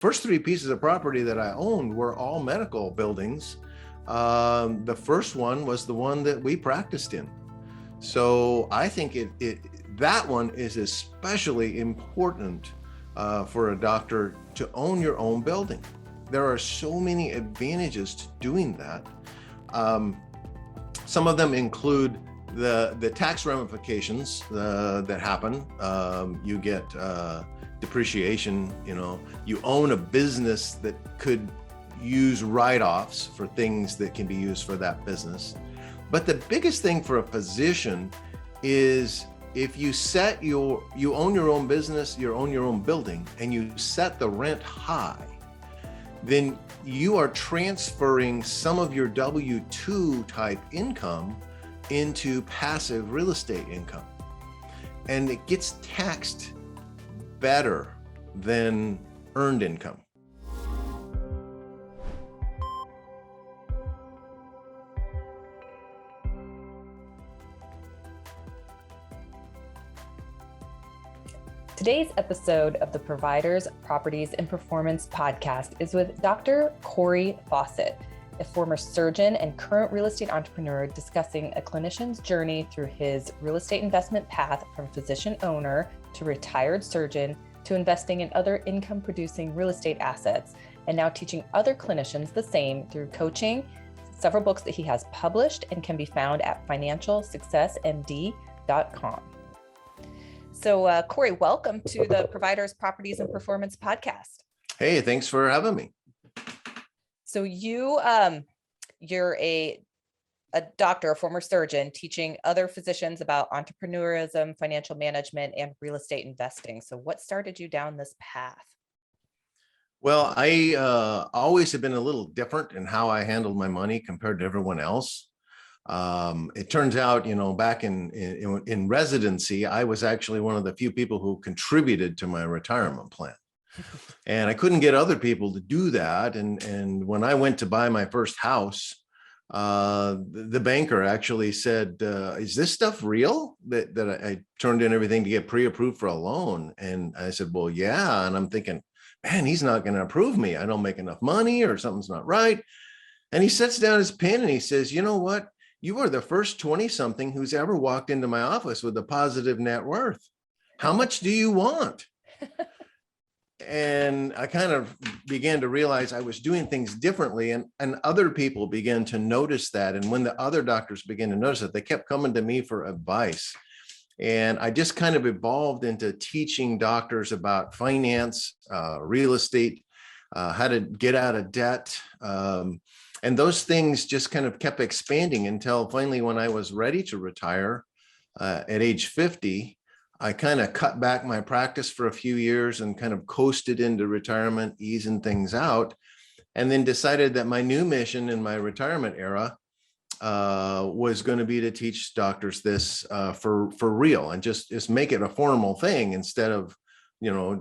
first three pieces of property that I owned were all medical buildings. The first one was the one that we practiced in. So I think that one is especially important for a doctor to own your own building. There are so many advantages to doing that. Some of them include the tax ramifications that happen. You get depreciation. You own a business that could use write-offs for things that can be used for that business. But the biggest thing for a physician is if you own your own business, you own your own building, and you set the rent high, then you are transferring some of your W-2 type income into passive real estate income. And it gets taxed better than earned income. Today's episode of the Providers, Properties, and Performance podcast is with Dr. Cory Fawcett, a former surgeon and current real estate entrepreneur, discussing a clinician's journey through his real estate investment path from physician owner to retired surgeon to investing in other income-producing real estate assets, and now teaching other clinicians the same through coaching, several books that he has published and can be found at financialsuccessmd.com. So, Cory, welcome to the Providers, Properties, and Performance podcast. Hey, thanks for having me. So you're a doctor, a former surgeon, teaching other physicians about entrepreneurism, financial management, and real estate investing. So what started you down this path? Well, I always have been a little different in how I handled my money compared to everyone else. It turns out, back in residency, I was actually one of the few people who contributed to my retirement plan. And I couldn't get other people to do that. And when I went to buy my first house, the banker actually said, is this stuff real? That I turned in everything to get pre-approved for a loan. And I said, well, yeah. And I'm thinking, man, he's not going to approve me. I don't make enough money or something's not right. And he sets down his pen and he says, you know what? You are the first 20-something who's ever walked into my office with a positive net worth. How much do you want? And I kind of began to realize I was doing things differently, and other people began to notice that. And when the other doctors began to notice it, they kept coming to me for advice. And I just kind of evolved into teaching doctors about finance, real estate, how to get out of debt. And those things just kind of kept expanding until finally, when I was ready to retire at age 50, I kind of cut back my practice for a few years and kind of coasted into retirement, easing things out, and then decided that my new mission in my retirement era was going to be to teach doctors this for real, and just make it a formal thing instead of,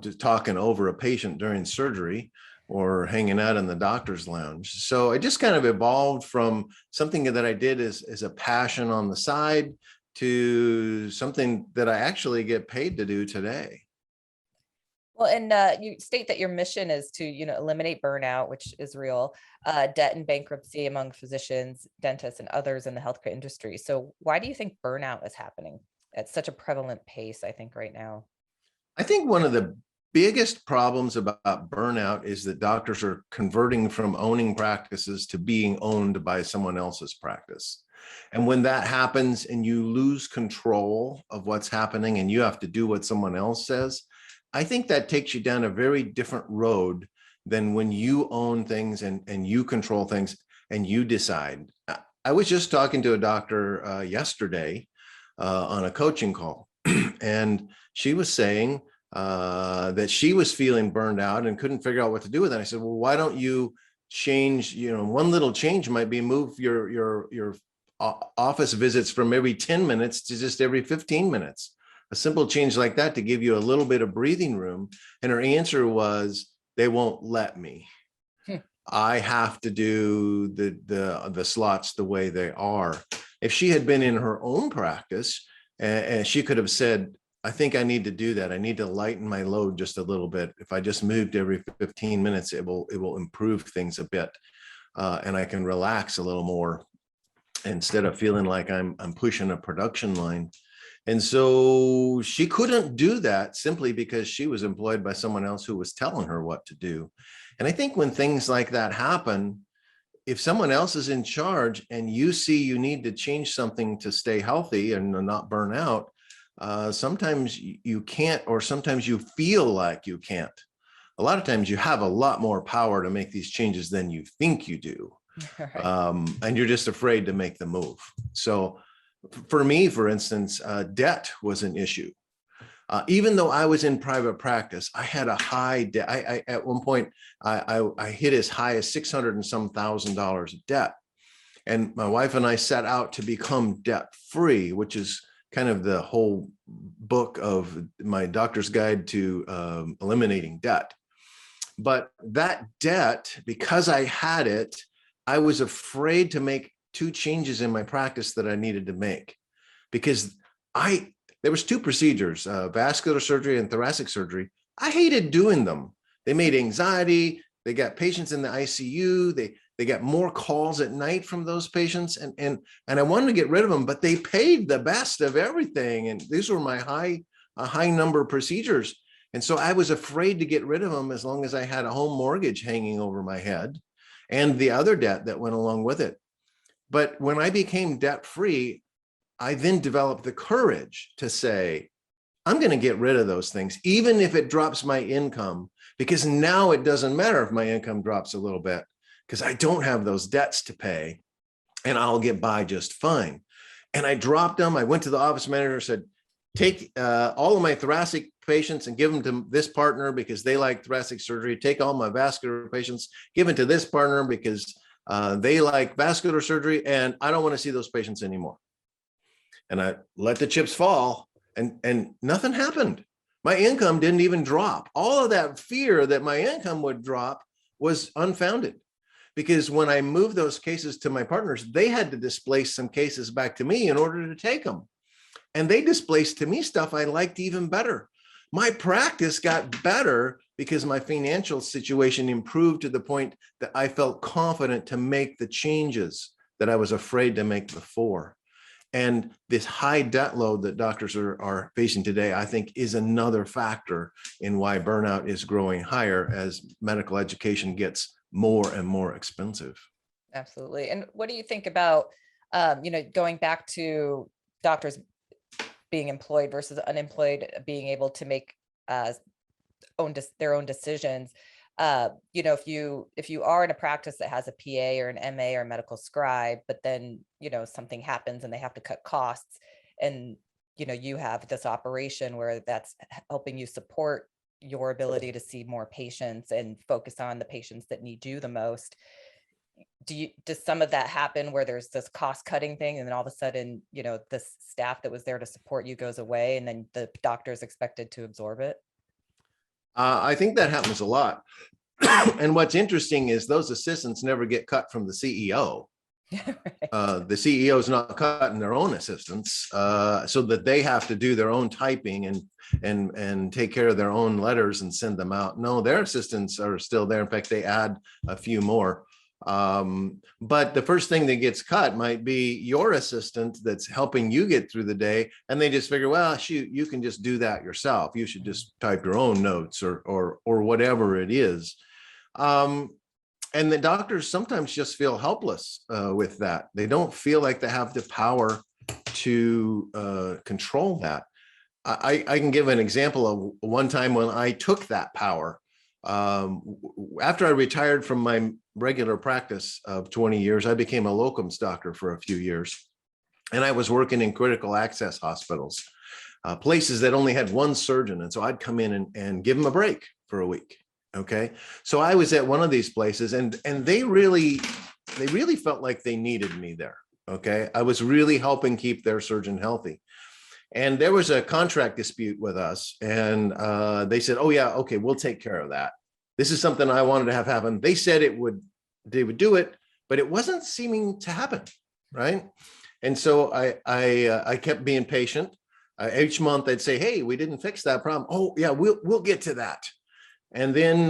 just talking over a patient during surgery or hanging out in the doctor's lounge. So I just kind of evolved from something that I did as a passion on the side to something that I actually get paid to do today. Well, and you state that your mission is to, eliminate burnout, which is real, debt and bankruptcy among physicians, dentists, and others in the healthcare industry. So why do you think burnout is happening at such a prevalent pace, I think, right now? I think one of the biggest problems about burnout is that doctors are converting from owning practices to being owned by someone else's practice. And when that happens and you lose control of what's happening and you have to do what someone else says, I think that takes you down a very different road than when you own things and you control things and you decide. I was just talking to a doctor yesterday on a coaching call, and she was saying that she was feeling burned out and couldn't figure out what to do with it. I said, well, why don't you change, one little change might be move your office visits from every 10 minutes to just every 15 minutes. A simple change like that to give you a little bit of breathing room. And her answer was, they won't let me. I have to do the slots the way they are. If she had been in her own practice, and she could have said, I think I need to do that. I need to lighten my load just a little bit. If I just moved every 15 minutes, it will improve things a bit. And I can relax a little more instead of feeling like I'm pushing a production line. And so she couldn't do that simply because she was employed by someone else who was telling her what to do. And I think when things like that happen, if someone else is in charge and you see you need to change something to stay healthy and not burn out, sometimes you can't, or sometimes you feel like you can't. A lot of times you have a lot more power to make these changes than you think you do. And you're just afraid to make the move. So for me, for instance, debt was an issue. Even though I was in private practice, I had a high debt. At one point, I hit as high as $600 and some $1,000 of debt. And my wife and I set out to become debt free, which is kind of the whole book of my doctor's guide to eliminating debt. But that debt, because I had it, I was afraid to make two changes in my practice that I needed to make, because there was two procedures, vascular surgery and thoracic surgery. I hated doing them. They made anxiety. They got patients in the ICU. They got more calls at night from those patients, and I wanted to get rid of them, but they paid the best of everything, and these were my high number procedures, and so I was afraid to get rid of them as long as I had a home mortgage hanging over my head, and the other debt that went along with it. But when I became debt free, I then developed the courage to say, I'm going to get rid of those things, even if it drops my income, because now it doesn't matter if my income drops a little bit, because I don't have those debts to pay and I'll get by just fine. And I dropped them. I went to the office manager, said, take all of my thoracic patients and give them to this partner because they like thoracic surgery. Take all my vascular patients, give them to this partner because they like vascular surgery, and I don't want to see those patients anymore. And I let the chips fall, and nothing happened. My income didn't even drop. All of that fear that my income would drop was unfounded, because when I moved those cases to my partners, they had to displace some cases back to me in order to take them. And they displaced to me stuff I liked even better. My practice got better because my financial situation improved to the point that I felt confident to make the changes that I was afraid to make before. And this high debt load that doctors are facing today, I think, is another factor in why burnout is growing higher as medical education gets more and more expensive. Absolutely. And what do you think about, going back to doctors being employed versus unemployed, being able to make their own decisions? If you are in a practice that has a PA or an MA or a medical scribe, but then, something happens and they have to cut costs, and, you have this operation where that's helping you support your ability to see more patients and focus on the patients that need you the most. Does some of that happen where there's this cost cutting thing, and then all of a sudden, this staff that was there to support you goes away, and then the doctor is expected to absorb it? I think that happens a lot. And what's interesting is those assistants never get cut from the CEO. Right. The CEO is not cutting their own assistants, so that they have to do their own typing and take care of their own letters and send them out. No, their assistants are still there. In fact, they add a few more. But the first thing that gets cut might be your assistant that's helping you get through the day, and they just figure, well, shoot, you can just do that yourself. You should just type your own notes or whatever it is. And the doctors sometimes just feel helpless with that. They don't feel like they have the power to control that. I can give an example of one time when I took that power. After I retired from my regular practice of 20 years, I became a locums doctor for a few years. And I was working in critical access hospitals, places that only had one surgeon. And so I'd come in and give them a break for a week. Okay. So I was at one of these places, and they really felt like they needed me there. Okay. I was really helping keep their surgeon healthy. And there was a contract dispute with us, and they said, oh yeah, okay, we'll take care of that. This is something I wanted to have happen. They said they would do it, but it wasn't seeming to happen. Right. And so I kept being patient. Each month they'd say, hey, we didn't fix that problem. Oh yeah, we'll get to that. And then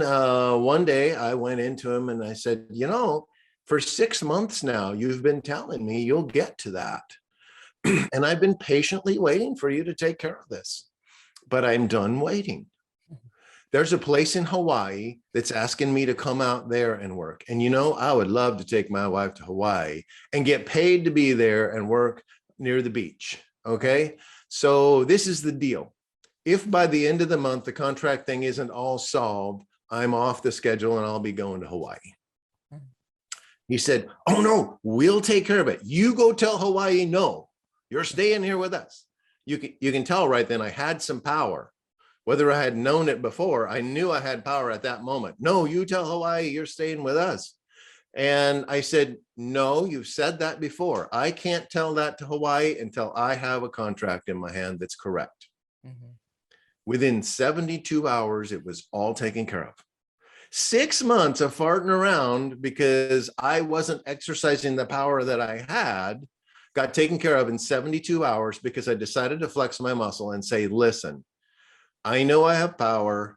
one day I went into him and I said, for 6 months now, you've been telling me you'll get to that. And I've been patiently waiting for you to take care of this, but I'm done waiting. There's a place in Hawaii that's asking me to come out there and work. And I would love to take my wife to Hawaii and get paid to be there and work near the beach. Okay. So this is the deal. If by the end of the month, the contract thing isn't all solved, I'm off the schedule and I'll be going to Hawaii. He said, oh no, we'll take care of it. You go tell Hawaii, no, you're staying here with us. You can tell right then I had some power. Whether I had known it before, I knew I had power at that moment. No, you tell Hawaii you're staying with us. And I said, no, you've said that before. I can't tell that to Hawaii until I have a contract in my hand that's correct. Mm-hmm. Within 72 hours, it was all taken care of. 6 months of farting around because I wasn't exercising the power that I had got taken care of in 72 hours because I decided to flex my muscle and say, listen, I know I have power.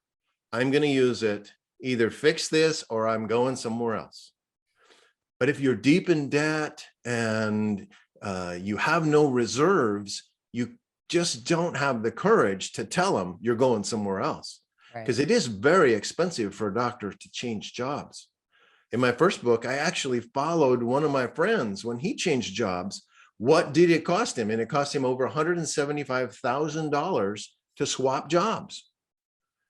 I'm going to use it. Either fix this or I'm going somewhere else. But if you're deep in debt and you have no reserves, you just don't have the courage to tell them you're going somewhere else. Because it is very expensive for a doctor to change jobs. In my first book, I actually followed one of my friends when he changed jobs. What did it cost him? And it cost him over $175,000 to swap jobs.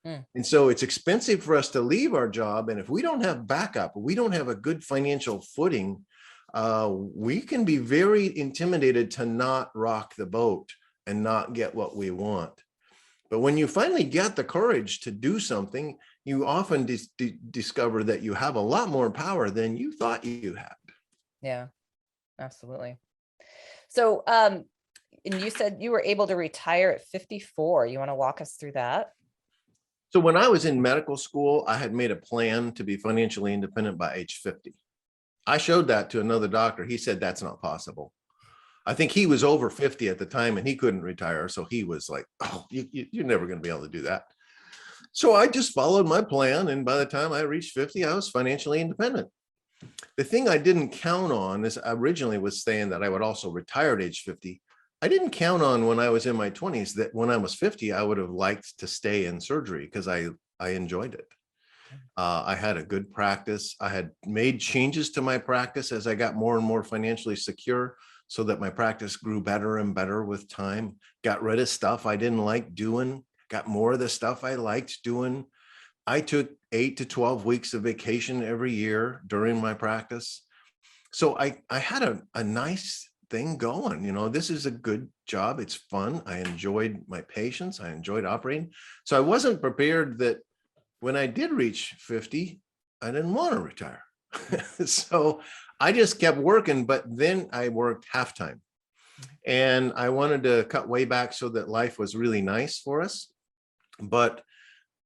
And so it's expensive for us to leave our job. And if we don't have backup, we don't have a good financial footing, we can be very intimidated to not rock the boat and not get what we want. But when you finally get the courage to do something, you often discover that you have a lot more power than you thought you had. Yeah, absolutely. So, and you said you were able to retire at 54. You want to walk us through that? So when I was in medical school, I had made a plan to be financially independent by age 50. I showed that to another doctor. He said, that's not possible. I think he was over 50 at the time and he couldn't retire. So he was like, oh, you're never going to be able to do that. So I just followed my plan. And by the time I reached 50, I was financially independent. The thing I didn't count on is I originally was saying that I would also retire at age 50. I didn't count on when I was in my 20s that when I was 50, I would have liked to stay in surgery because I enjoyed it. I had a good practice. I had made changes to my practice as I got more and more financially secure so that my practice grew better and better with time. Got rid of stuff I didn't like doing, got more of the stuff I liked doing. I took 8 to 12 weeks of vacation every year during my practice. So I had a nice thing going. This is a good job. It's fun. I enjoyed my patients. I enjoyed operating. So I wasn't prepared that when I did reach 50, I didn't want to retire. So I just kept working, but then I worked half-time. And I wanted to cut way back so that life was really nice for us. But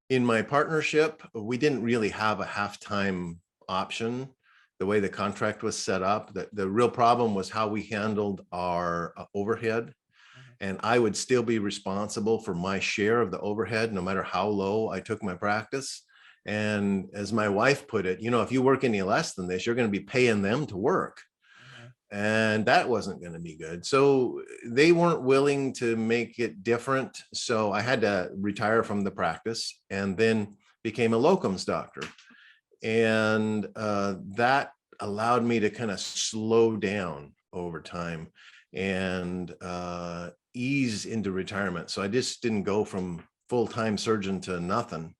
in my partnership, we didn't really have a half-time option. The way the contract was set up, the real problem was how we handled our overhead. And I would still be responsible for my share of the overhead, no matter how low I took my practice. And as my wife put it, if you work any less than this, you're going to be paying them to work. And that wasn't going to be good. So they weren't willing to make it different. So I had to retire from the practice and then became a locums doctor. And that allowed me to kind of slow down over time and ease into retirement. So I just didn't go from full-time surgeon to nothing.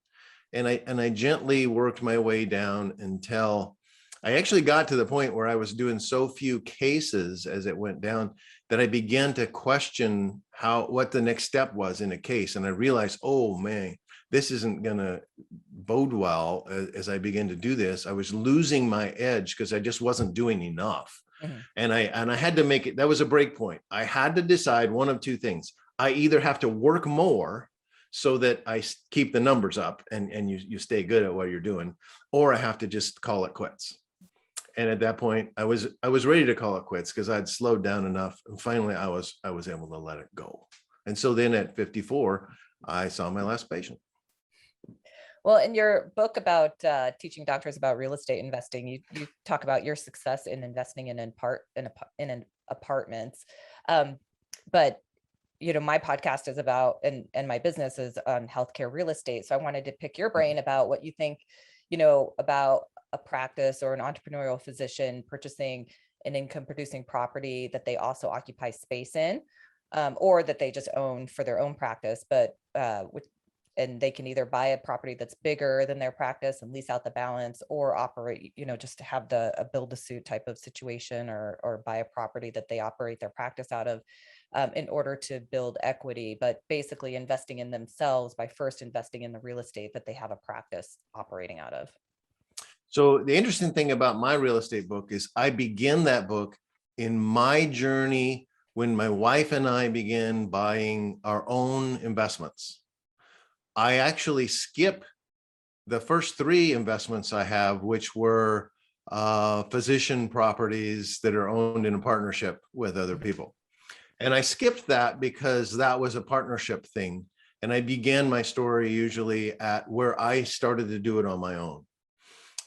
And I gently worked my way down until I actually got to the point where I was doing so few cases as it went down that I began to question what the next step was in a case. And I realized, oh man, this isn't going to bode well as I began to do this. I was losing my edge because I just wasn't doing enough. And I had to make it, that was a break point. I had to decide one of two things. I either have to work more so that I keep the numbers up and you stay good at what you're doing, or I have to just call it quits. And at that point, I was ready to call it quits because I'd slowed down enough. And finally, I was able to let it go. And so then at 54, I saw my last patient. Well, in your book about teaching doctors about real estate investing, you talk about your success in investing in apartments. But my podcast is about, and my business is on healthcare real estate. So I wanted to pick your brain about what you think, about a practice or an entrepreneurial physician purchasing an income producing property that they also occupy space in, or that they just own for their own practice, but and they can either buy a property that's bigger than their practice and lease out the balance, or operate, just to have a build to suit type of situation, or buy a property that they operate their practice out of, in order to build equity, but basically investing in themselves by first investing in the real estate that they have a practice operating out of. So the interesting thing about my real estate book is I begin that book in my journey when my wife and I began buying our own investments. I actually skip the first 3 investments I have, which were physician properties that are owned in a partnership with other people. And I skipped that because that was a partnership thing. And I began my story usually at where I started to do it on my own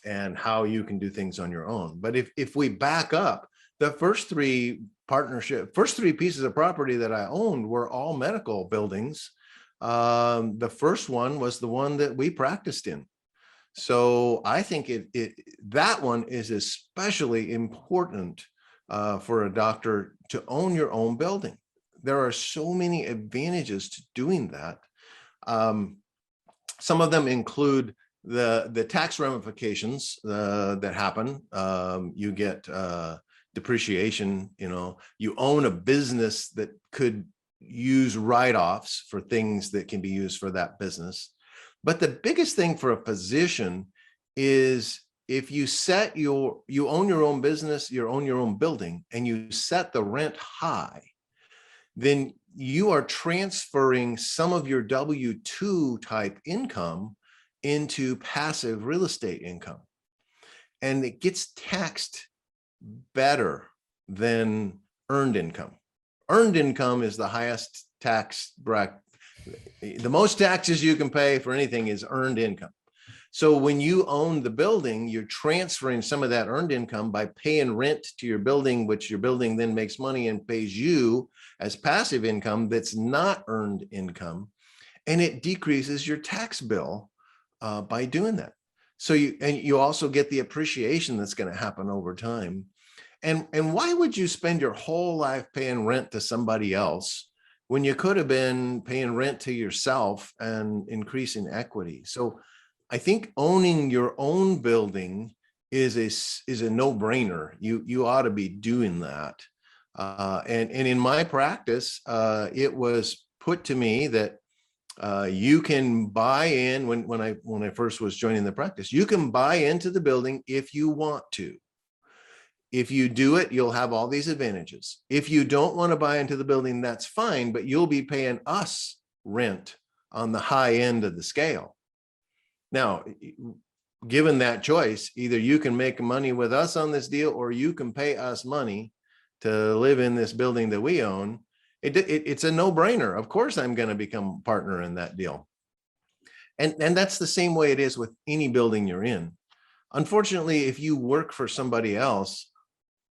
and how you can do things on your own. But if we back up, the first 3 pieces of property that I owned were all medical buildings. The first one was the one that we practiced in. So I think that one is especially important for a doctor to own your own building. There are so many advantages to doing that. Some of them include the tax ramifications that happen. You get depreciation. You own a business that could use write-offs for things that can be used for that business. But the biggest thing for a physician is if you own your own business, you own your own building, and you set the rent high, then you are transferring some of your W-2 type income into passive real estate income. And it gets taxed better than earned income. Earned income is the highest tax bracket. The most taxes you can pay for anything is earned income. So when you own the building, you're transferring some of that earned income by paying rent to your building, which your building then makes money and pays you as passive income that's not earned income. And it decreases your tax bill by doing that. So you also get the appreciation that's going to happen over time. And why would you spend your whole life paying rent to somebody else when you could have been paying rent to yourself and increasing equity? So I think owning your own building is a no-brainer. You ought to be doing that. And in my practice, it was put to me that you can buy in when I first was joining the practice, you can buy into the building if you want to. If you do it, you'll have all these advantages. If you don't want to buy into the building, that's fine, but you'll be paying us rent on the high end of the scale. Now, given that choice, either you can make money with us on this deal, or you can pay us money to live in this building that we own. It's a no-brainer. Of course, I'm going to become a partner in that deal. And that's the same way it is with any building you're in. Unfortunately, if you work for somebody else,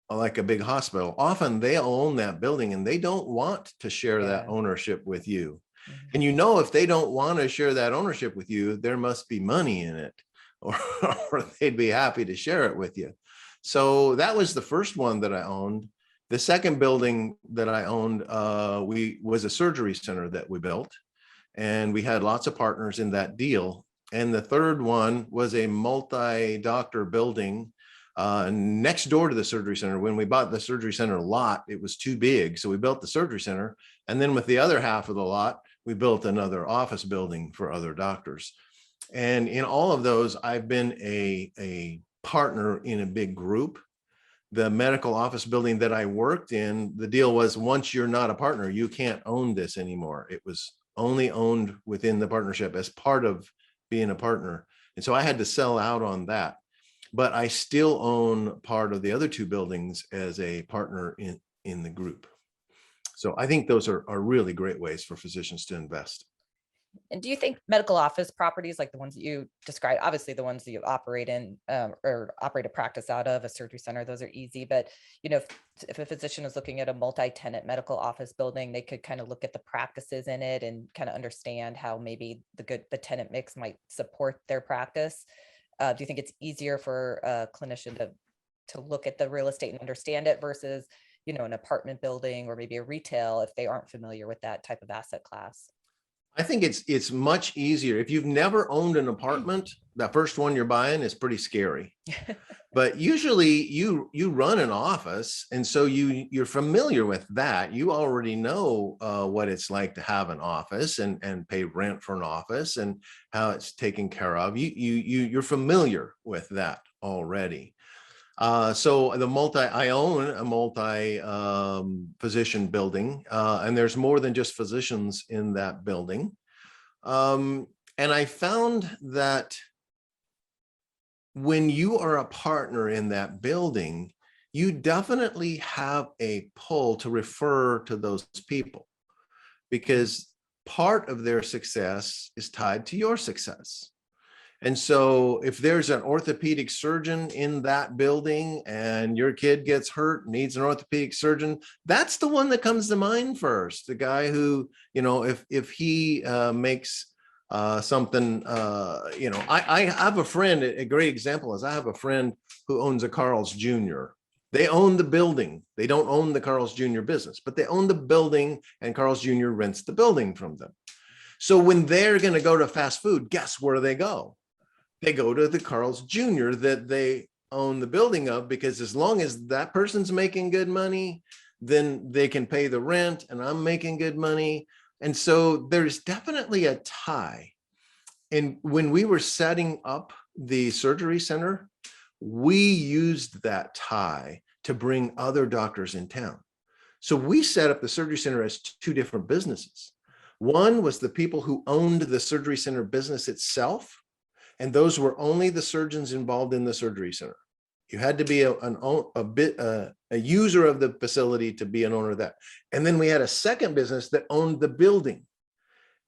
like a big hospital, often they own that building and they don't want to share that ownership with you. And if they don't want to share that ownership with you, there must be money in it, or they'd be happy to share it with you. So that was the first one that I owned. The second building that I owned was a surgery center that we built, and we had lots of partners in that deal. And the third one was a multi-doctor building next door to the surgery center. When we bought the surgery center lot, it was too big. So we built the surgery center. And then with the other half of the lot, we built another office building for other doctors. And in all of those, I've been a partner in a big group. The medical office building that I worked in, the deal was, once you're not a partner, you can't own this anymore. It was only owned within the partnership as part of being a partner. And so I had to sell out on that. But I still own part of the other 2 buildings as a partner in the group. So I think those are really great ways for physicians to invest. And do you think medical office properties, like the ones that you described, obviously the ones that you operate in or operate a practice out of, a surgery center, those are easy. But, if a physician is looking at a multi-tenant medical office building, they could kind of look at the practices in it and kind of understand how maybe the tenant mix might support their practice. Do you think it's easier for a clinician to look at the real estate and understand it versus, an apartment building or maybe a retail if they aren't familiar with that type of asset class? I think it's much easier. If you've never owned an apartment, that first one you're buying is pretty scary. But usually you run an office, and so you're familiar with that. You already know what it's like to have an office and pay rent for an office and how it's taken care of. You're familiar with that already. So I own a multi physician building, and there's more than just physicians in that building. And I found that when you are a partner in that building, you definitely have a pull to refer to those people, because part of their success is tied to your success. And so if there's an orthopedic surgeon in that building and your kid gets hurt, needs an orthopedic surgeon, that's the one that comes to mind first. The guy who, if he makes something, I have a friend, a great example is I have a friend who owns a Carl's Jr. They own the building. They don't own the Carl's Jr. business, but they own the building, and Carl's Jr. rents the building from them. So when they're going to go to fast food, guess where they go? They go to the Carl's Jr. that they own the building of, because as long as that person's making good money, then they can pay the rent and I'm making good money. And so there's definitely a tie. And when we were setting up the surgery center, we used that tie to bring other doctors in town. So we set up the surgery center as two different businesses. One was the people who owned the surgery center business itself, and those were only the surgeons involved in the surgery center. You had to be a user of the facility to be an owner of that. And then we had a second business that owned the building,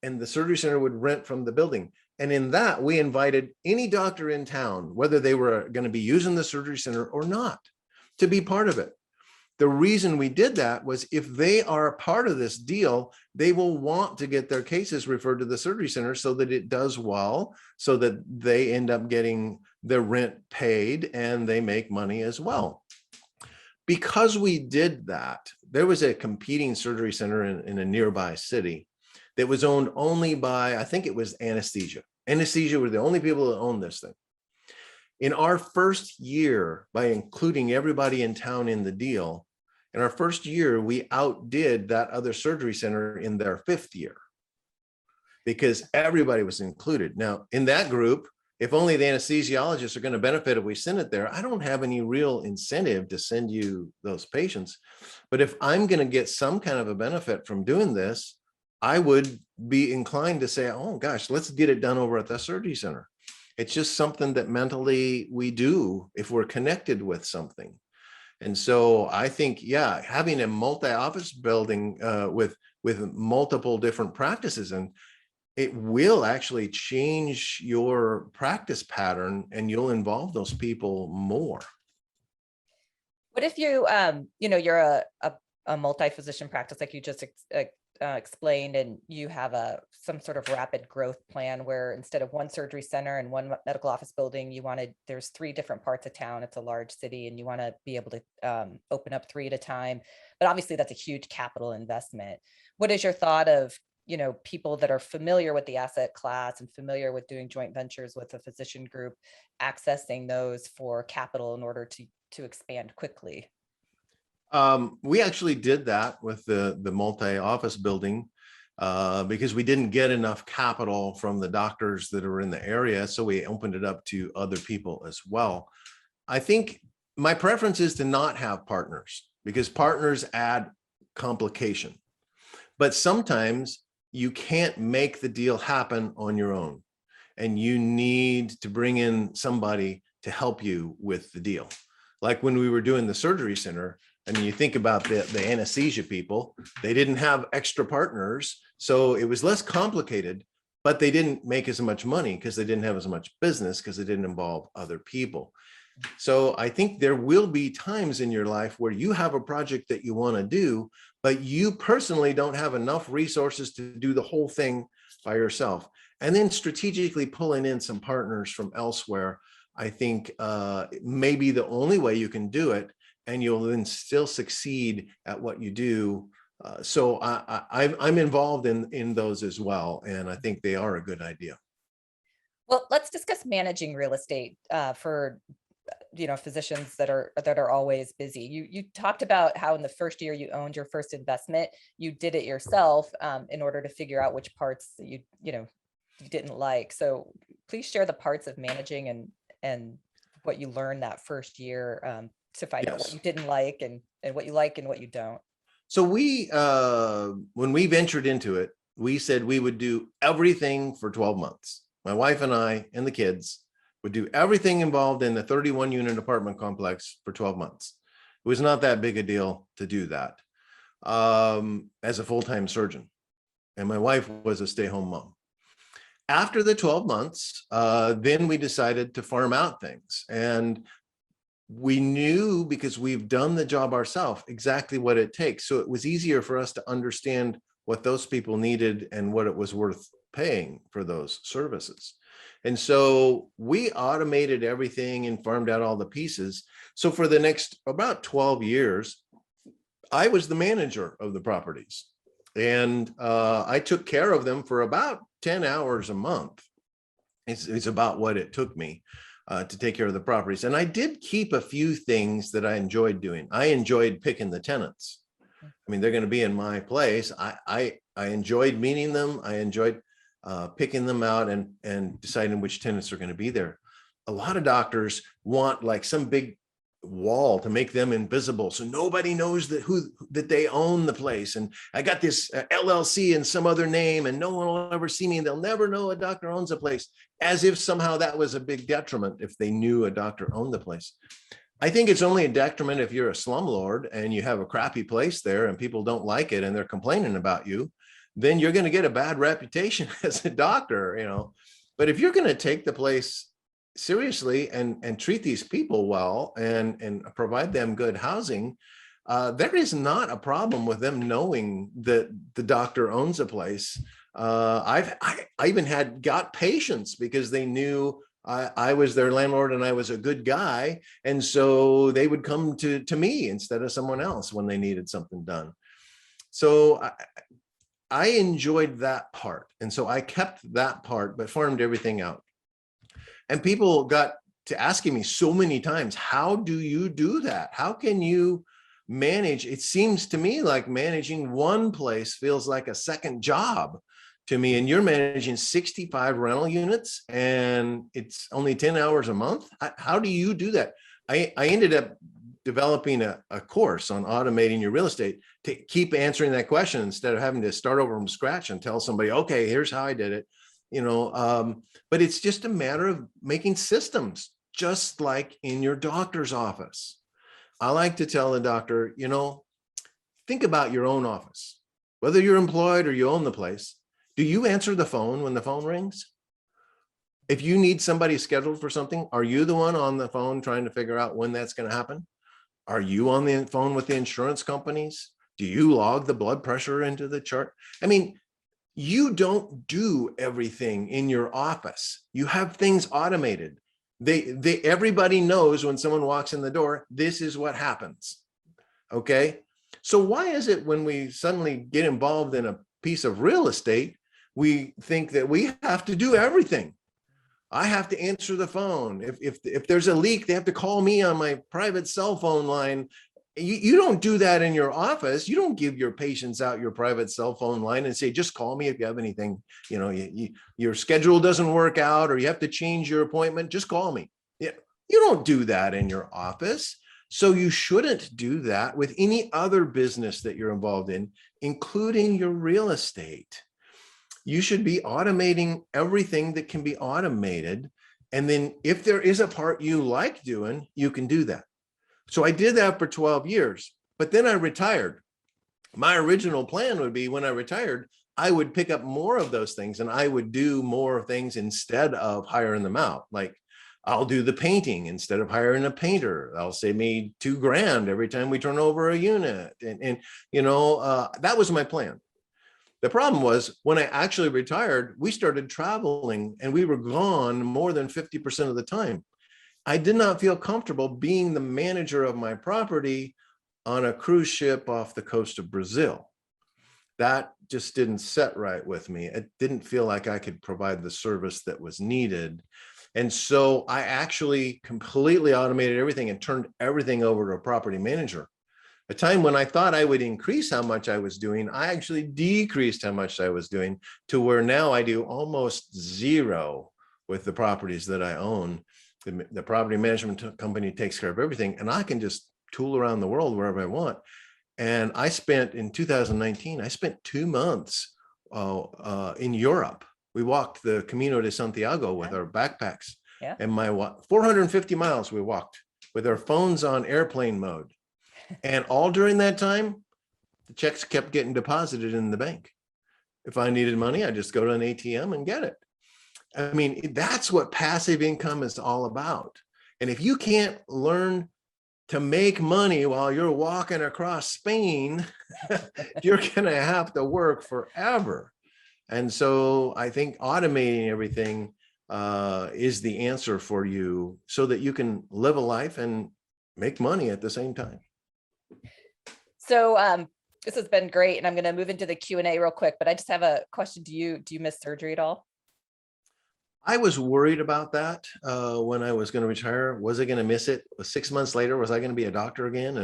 and the surgery center would rent from the building. And in that, we invited any doctor in town, whether they were going to be using the surgery center or not, to be part of it. The reason we did that was if they are a part of this deal, they will want to get their cases referred to the surgery center so that it does well, so that they end up getting their rent paid and they make money as well. Because we did that, there was a competing surgery center in a nearby city that was owned only by, I think it was anesthesia. Anesthesia were the only people that owned this thing. In our first year, by including everybody in town in the deal, in our first year, we outdid that other surgery center in their fifth year because everybody was included. Now, in that group, if only the anesthesiologists are going to benefit if we send it there, I don't have any real incentive to send you those patients. But if I'm going to get some kind of a benefit from doing this, I would be inclined to say, oh gosh, let's get it done over at the surgery center. It's just something that mentally we do if we're connected with something. And so I think, yeah, having a multi-office building with multiple different practices, and it will actually change your practice pattern and you'll involve those people more. What if you're a multi-physician practice, like you just explained, and you have some sort of rapid growth plan where instead of one surgery center and one medical office building, there's 3 different parts of town. It's a large city and you want to be able to open up 3 at a time. But obviously that's a huge capital investment. What is your thought of, people that are familiar with the asset class and familiar with doing joint ventures with a physician group, accessing those for capital in order to expand quickly? We actually did that with the multi-office building because we didn't get enough capital from the doctors that are in the area. So we opened it up to other people as well. I think my preference is to not have partners because partners add complication. But sometimes you can't make the deal happen on your own, and you need to bring in somebody to help you with the deal. Like when we were doing the surgery center, I mean, you think about the anesthesia people, they didn't have extra partners. So it was less complicated, but they didn't make as much money because they didn't have as much business because it didn't involve other people. So I think there will be times in your life where you have a project that you want to do, but you personally don't have enough resources to do the whole thing by yourself. And then strategically pulling in some partners from elsewhere, I think may be the only way you can do it, and you'll then still succeed at what you do. So I'm involved in those as well, and I think they are a good idea. Well, let's discuss managing real estate for physicians that are always busy. You talked about how in the first year you owned your first investment, you did it yourself in order to figure out which parts that you didn't like. So please share the parts of managing and what you learned that first year to find out what you didn't like and what you like and what you don't. So when we ventured into it, we said we would do everything for 12 months. My wife and I and the kids would do everything involved in the 31 unit apartment complex for 12 months. It was not that big a deal to do that as a full-time surgeon. And my wife was a stay-home mom. After the 12 months, then we decided to farm out things. And we knew, because we've done the job ourselves, exactly what it takes. So it was easier for us to understand what those people needed and what it was worth paying for those services. And so we automated everything and farmed out all the pieces. So for the next about 12 years, I was the manager of the properties. And I took care of them for about 10 hours a month. It's about what it took me to take care of the properties. And I did keep a few things that I enjoyed doing. I enjoyed picking the tenants. I mean, they're going to be in my place. I enjoyed meeting them. I enjoyed picking them out and deciding which tenants are going to be there. A lot of doctors want like some big wall to make them invisible, so nobody knows that they own the place. And I got this LLC and some other name, and no one will ever see me, and they'll never know a doctor owns a place, as if somehow that was a big detriment if they knew a doctor owned the place. I think it's only a detriment if you're a slumlord and you have a crappy place there and people don't like it and they're complaining about you. Then you're going to get a bad reputation as a doctor, But if you're going to take the place seriously and treat these people well and provide them good housing, there is not a problem with them knowing that the doctor owns a place. I even got patients because they knew I was their landlord and I was a good guy. And so they would come to me instead of someone else when they needed something done. So I enjoyed that part. And so I kept that part, but farmed everything out. And people got to asking me so many times, how do you do that? How can you manage? It seems to me like managing one place feels like a second job to me. And you're managing 65 rental units and it's only 10 hours a month. How do you do that? I ended up developing a course on automating your real estate to keep answering that question instead of having to start over from scratch and tell somebody, okay, here's how I did it. But it's just a matter of making systems, just like in your doctor's office. I like to tell the doctor, think about your own office, whether you're employed or you own the place. Do you answer the phone when the phone rings? If you need somebody scheduled for something, are you the one on the phone trying to figure out when that's going to happen? Are you on the phone with the insurance companies? Do you log the blood pressure into the chart? I mean, you don't do everything in your office. You have things automated. Everybody knows when someone walks in the door, this is what happens. Okay. So why is it when we suddenly get involved in a piece of real estate, we think that we have to do everything? I have to answer the phone. If there's a leak, they have to call me on my private cell phone line. You don't do that in your office. You don't give your patients out your private cell phone line and say, just call me if you have anything, your schedule doesn't work out or you have to change your appointment, just call me. Yeah, you don't do that in your office. So you shouldn't do that with any other business that you're involved in, including your real estate. You should be automating everything that can be automated. And then if there is a part you like doing, you can do that. So I did that for 12 years. But then I retired. My original plan would be when I retired, I would pick up more of those things and I would do more things instead of hiring them out. Like I'll do the painting instead of hiring a painter. I'll save me $2,000 every time we turn over a unit. And that was my plan. The problem was when I actually retired, we started traveling and we were gone more than 50% of the time. I did not feel comfortable being the manager of my property on a cruise ship off the coast of Brazil. That just didn't set right with me. It didn't feel like I could provide the service that was needed. And so I actually completely automated everything and turned everything over to a property manager. A time when I thought I would increase how much I was doing, I actually decreased how much I was doing to where now I do almost zero with the properties that I own. The property management company takes care of everything, and I can just tool around the world wherever I want. And I spent in 2019, I spent 2 months in Europe. We walked the Camino de Santiago with our backpacks, and 450 miles we walked with our phones on airplane mode. And all during that time, the checks kept getting deposited in the bank. If I needed money, I just go to an ATM and get it. I mean, that's what passive income is all about. And if you can't learn to make money while you're walking across Spain, you're going to have to work forever. And so I think automating everything is the answer for you so that you can live a life and make money at the same time. So this has been great. And I'm going to move into the Q&A real quick, but I just have a question. Do you miss surgery at all? I was worried about that when I was going to retire. Was I going to miss it? 6 months later, was I going to be a doctor again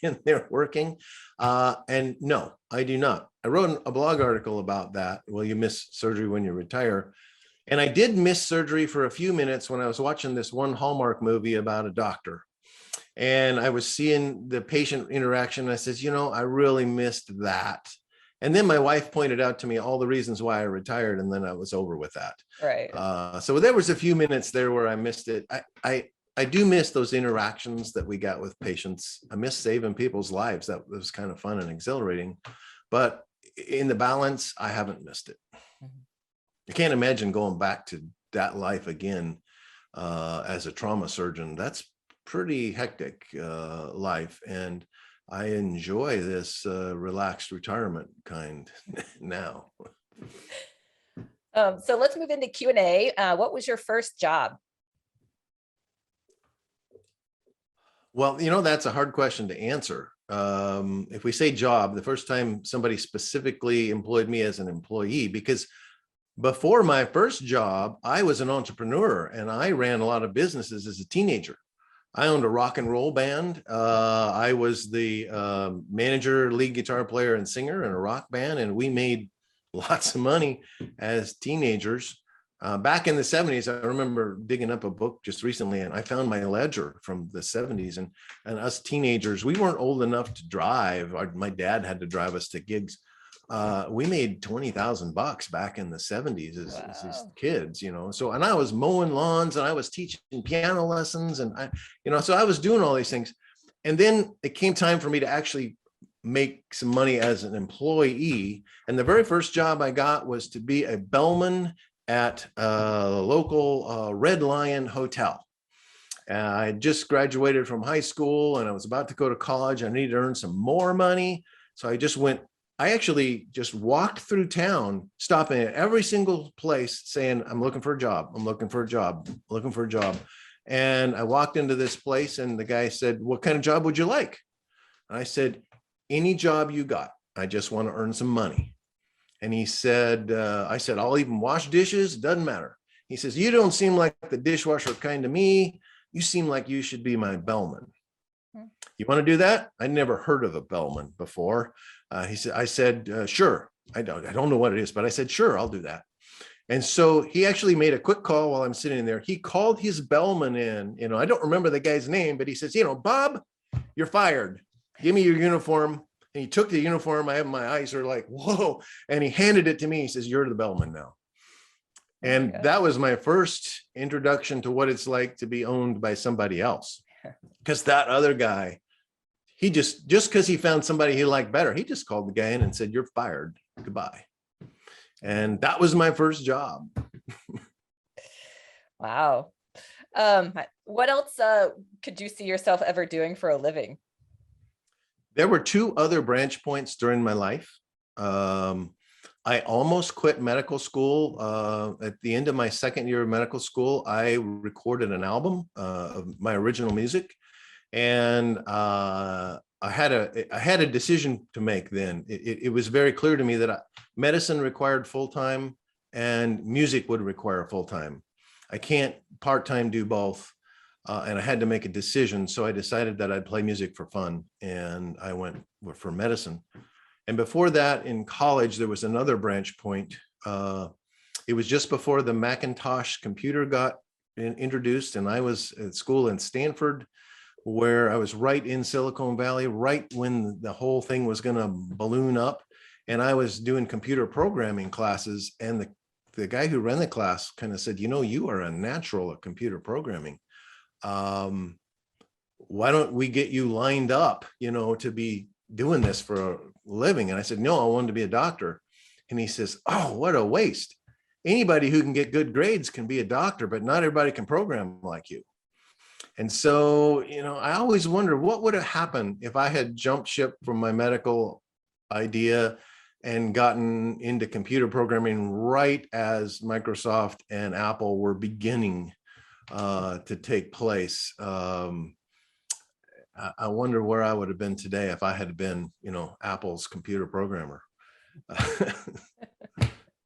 and they're working? And no, I do not. I wrote a blog article about that. Will you miss surgery when you retire? And I did miss surgery for a few minutes when I was watching this one Hallmark movie about a doctor. And I was seeing the patient interaction. I says, I really missed that. And then my wife pointed out to me all the reasons why I retired, and then I was over with that. Right. So there was a few minutes there where I missed it. I do miss those interactions that we got with patients. I miss saving people's lives. That was kind of fun and exhilarating. But in the balance, I haven't missed it. I can't imagine going back to that life again as a trauma surgeon. That's pretty hectic life. And I enjoy this relaxed retirement kind now. So let's move into Q&A. What was your first job? Well, that's a hard question to answer. If we say job, the first time somebody specifically employed me as an employee, because before my first job, I was an entrepreneur and I ran a lot of businesses as a teenager. I owned a rock and roll band. I was the manager, lead guitar player, and singer in a rock band, and we made lots of money as teenagers. Back in the 70s, I remember digging up a book just recently, and I found my ledger from the 70s. And us teenagers, we weren't old enough to drive. My dad had to drive us to gigs. We made $20,000 back in the 70s as kids, so, and I was mowing lawns and I was teaching piano lessons and so I was doing all these things. And then it came time for me to actually make some money as an employee. And the very first job I got was to be a bellman at a local Red Lion hotel. I had just graduated from high school and I was about to go to college. I needed to earn some more money. So I actually just walked through town, stopping at every single place saying, I'm looking for a job. I'm looking for a job, I'm looking for a job. And I walked into this place and the guy said, what kind of job would you like? And I said, any job you got. I just want to earn some money. And he said, I said, I'll even wash dishes. Doesn't matter. He says, you don't seem like the dishwasher kind to me. You seem like you should be my bellman. You want to do that? I never heard of a bellman before. I said, sure. I don't know what it is, but I said, sure, I'll do that. And so he actually made a quick call while I'm sitting there. He called his bellman in, I don't remember the guy's name, but he says, Bob, you're fired. Give me your uniform. And he took the uniform. My eyes are like, whoa. And he handed it to me. He says, you're the bellman now. And that was my first introduction to what it's like to be owned by somebody else. Because that other guy, he just because he found somebody he liked better, he just called the guy in and said, "You're fired. Goodbye." And that was my first job. Wow. What else could you see yourself ever doing for a living? There were two other branch points during my life. I almost quit medical school. At the end of my second year of medical school, I recorded an album of my original music, and I had a decision to make. Then it was very clear to me that medicine required full time, and music would require full time. I can't part time do both. And I had to make a decision. So I decided that I'd play music for fun, and I went for medicine. And before that, in college, there was another branch point. It was just before the Macintosh computer got introduced, and I was at school in Stanford, where I was right in Silicon Valley, right when the whole thing was going to balloon up. And I was doing computer programming classes, and the guy who ran the class kind of said, "You are a natural at computer programming. Why don't we get you lined up, to be doing this for a living?" And I said, "No, I wanted to be a doctor." And he says, "Oh, what a waste. Anybody who can get good grades can be a doctor, but not everybody can program like you." And so, I always wonder what would have happened if I had jumped ship from my medical idea and gotten into computer programming right as Microsoft and Apple were beginning to take place. I wonder where I would have been today if I had been, Apple's computer programmer.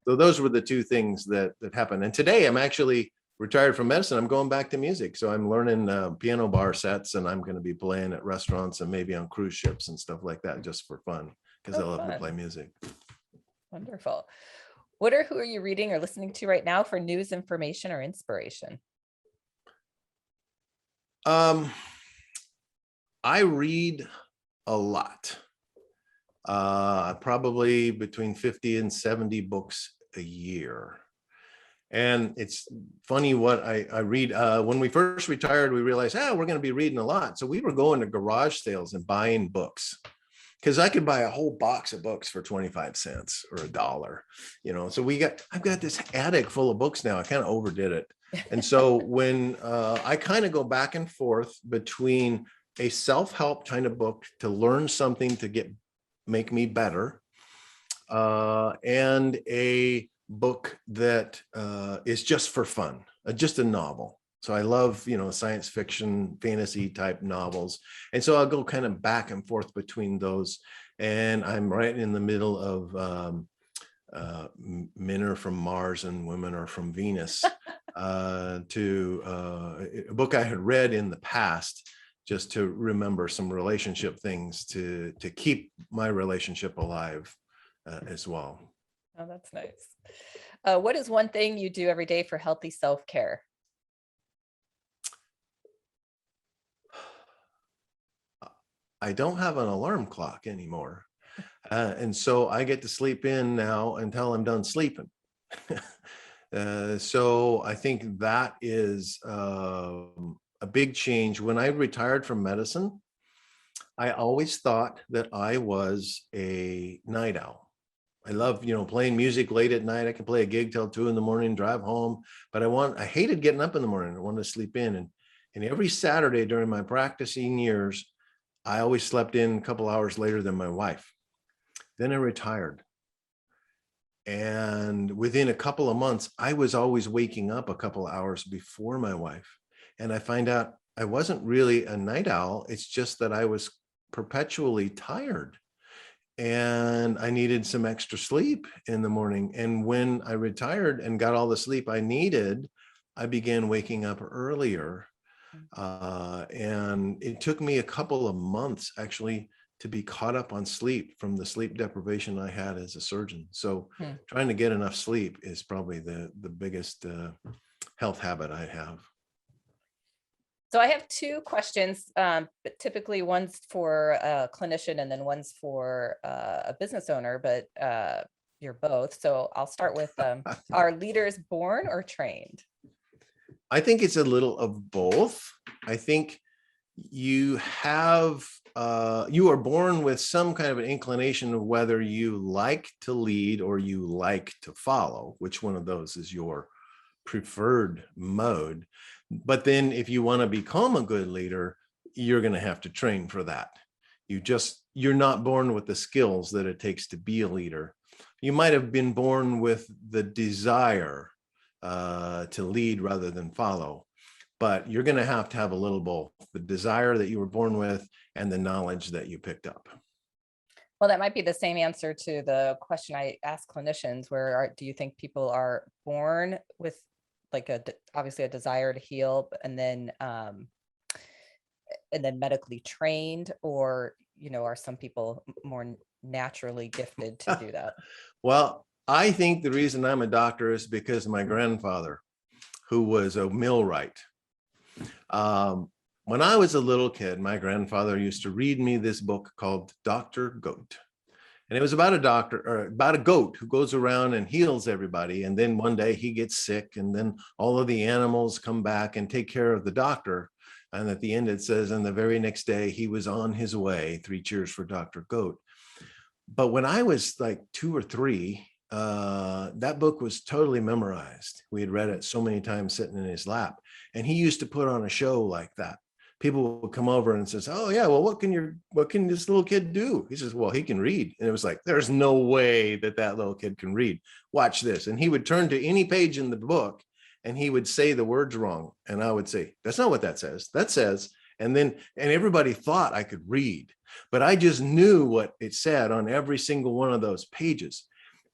So those were the two things that happened. And today I'm actually retired from medicine. I'm going back to music. So I'm learning piano bar sets, and I'm going to be playing at restaurants and maybe on cruise ships and stuff like that, just for fun, because I love to play music. Wonderful. What or who are you reading or listening to right now for news, information, or inspiration? I read a lot. Probably between 50 and 70 books a year. And it's funny what I read. When we first retired, we realized, we're going to be reading a lot. So we were going to garage sales and buying books, because I could buy a whole box of books for 25 cents or $1. So I've got this attic full of books now. I kind of overdid it. And so when I kind of go back and forth between a self-help kind of book to learn something to make me better, and a book that is just for fun, just a novel. So I love, science fiction, fantasy type novels. And so I'll go kind of back and forth between those. And I'm right in the middle of Men Are From Mars and Women Are From Venus, to a book I had read in the past, just to remember some relationship things to keep my relationship alive as well. Oh, that's nice. What is one thing you do every day for healthy self-care? I don't have an alarm clock anymore. And so I get to sleep in now until I'm done sleeping. So I think that is a big change. When I retired from medicine, I always thought that I was a night owl. I love, playing music late at night. I can play a gig till 2 a.m, drive home, but I hated getting up in the morning. I wanted to sleep in. And every Saturday during my practicing years, I always slept in a couple hours later than my wife. Then I retired. And within a couple of months, I was always waking up a couple of hours before my wife. And I find out I wasn't really a night owl. It's just that I was perpetually tired, and I needed some extra sleep in the morning. And when I retired and got all the sleep I needed, I began waking up earlier. And it took me a couple of months actually to be caught up on sleep from the sleep deprivation I had as a surgeon. So trying to get enough sleep is probably the biggest health habit I have. So I have two questions, but typically one's for a clinician and then one's for a business owner, but you're both. So I'll start with, are leaders born or trained? I think it's a little of both. I think you have, you are born with some kind of an inclination of whether you like to lead or you like to follow, which one of those is your preferred mode. But then if you want to become a good leader, you're going to have to train for that. You're not born with the skills that it takes to be a leader. You might have been born with the desire to lead rather than follow, but you're going to have a little both, the desire that you were born with and the knowledge that you picked up. Well, that might be the same answer to the question I ask clinicians, do you think people are born with like obviously a desire to heal and then medically trained, or, are some people more naturally gifted to do that? Well, I think the reason I'm a doctor is because my grandfather, who was a millwright. When I was a little kid, my grandfather used to read me this book called Dr. Goat. And it was about about a goat who goes around and heals everybody. And then one day he gets sick, and then all of the animals come back and take care of the doctor. And at the end, it says, and the very next day he was on his way. 3 cheers for Dr. Goat. But when I was like 2 or 3, that book was totally memorized. We had read it so many times sitting in his lap. And he used to put on a show like that. People would come over and says, oh yeah, well, what can this little kid do? He says, well, he can read. And it was like, there's no way that little kid can read. Watch this. And he would turn to any page in the book and he would say the words wrong. And I would say, that's not what that says. That says, and everybody thought I could read, but I just knew what it said on every single one of those pages.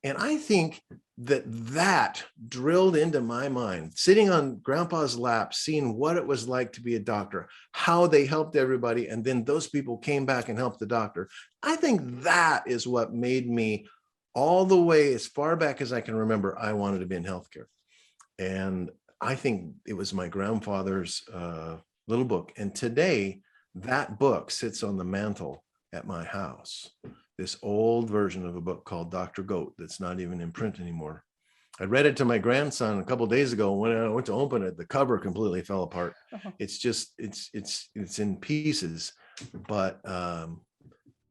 And I think that drilled into my mind, sitting on grandpa's lap, seeing what it was like to be a doctor, how they helped everybody. And then those people came back and helped the doctor. I think that is what made me, all the way as far back as I can remember, I wanted to be in healthcare. And I think it was my grandfather's little book. And today that book sits on the mantle at my house. This old version of a book called Dr. Goat that's not even in print anymore. I read it to my grandson a couple of days ago. When I went to open it, the cover completely fell apart. It's just, it's in pieces. But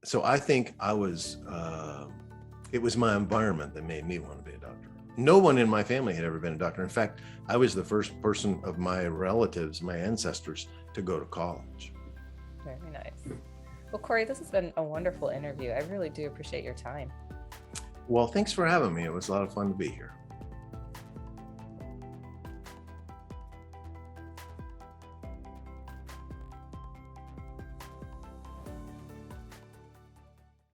so I think it was my environment that made me want to be a doctor. No one in my family had ever been a doctor. In fact, I was the first person of my relatives, my ancestors, to go to college. Very nice. Well, Cory, this has been a wonderful interview. I really do appreciate your time. Well, thanks for having me. It was a lot of fun to be here.